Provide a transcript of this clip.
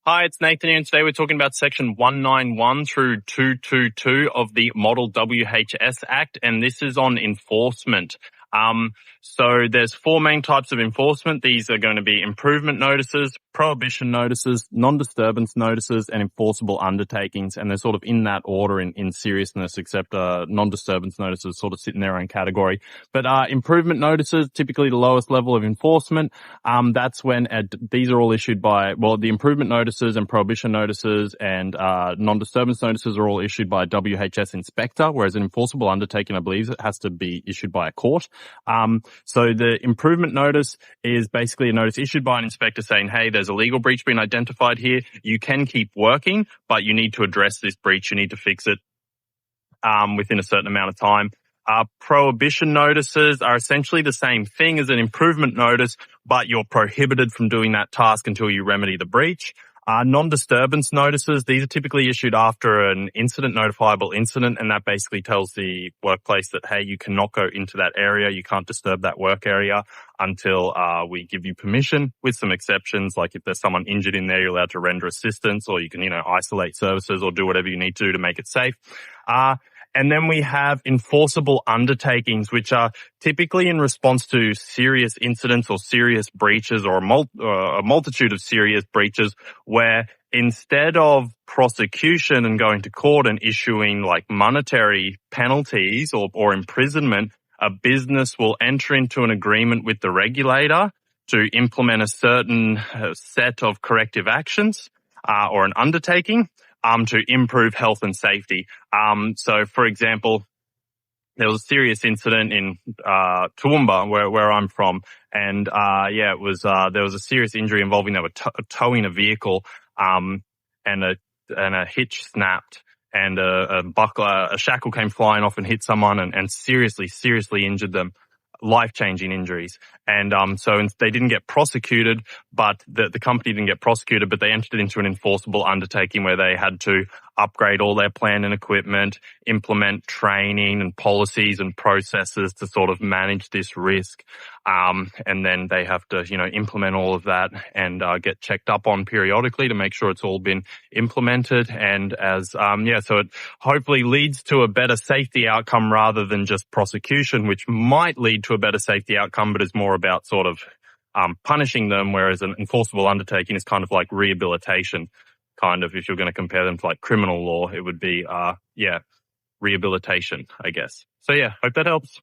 Hi, it's Nathan here, and today we're talking about Section 191 through 222 of the Model WHS Act, and this is on enforcement. So there's four main types of enforcement. These are going to be improvement notices, prohibition notices, non-disturbance notices, and enforceable undertakings. And they're sort of in that order in seriousness, except non-disturbance notices sort of sit in their own category. But improvement notices, typically the lowest level of enforcement. That's when these are all issued by, the improvement notices and prohibition notices and non-disturbance notices are all issued by a WHS inspector, whereas an enforceable undertaking, I believe, it has to be issued by a court. So the improvement notice is basically a notice issued by an inspector saying, hey, there's a legal breach being identified here. You can keep working, but you need to address this breach. You need to fix it within a certain amount of time. Prohibition notices are essentially the same thing as an improvement notice, but you're prohibited from doing that task until you remedy the breach. Non-disturbance notices, these are typically issued after an incident, notifiable incident, and that basically tells the workplace that, hey, you cannot go into that area, you can't disturb that work area until we give you permission, with some exceptions, like if there's someone injured in there, you're allowed to render assistance, or you can, isolate services or do whatever you need to make it safe. And then we have enforceable undertakings, which are typically in response to serious incidents or serious breaches or a multitude of serious breaches, where instead of prosecution and going to court and issuing like monetary penalties or imprisonment, a business will enter into an agreement with the regulator to implement a certain set of corrective actions or an undertaking to improve health and safety. So, for example, there was a serious incident in Toowoomba, where I'm from, and there was a serious injury involving they were towing a vehicle, and a hitch snapped, and a shackle came flying off and hit someone, and seriously injured them. Life-changing injuries. And so they didn't get prosecuted, but the company didn't get prosecuted, but they entered into an enforceable undertaking where they had to upgrade all their plant and equipment, implement training and policies and processes to sort of manage this risk. And then they have to, implement all of that and get checked up on periodically to make sure it's all been implemented. And so it hopefully leads to a better safety outcome rather than just prosecution, which might lead to a better safety outcome, but is more about sort of punishing them, whereas an enforceable undertaking is kind of like rehabilitation. Kind of, if you're going to compare them to like criminal law, it would be, rehabilitation, I guess. So yeah, hope that helps.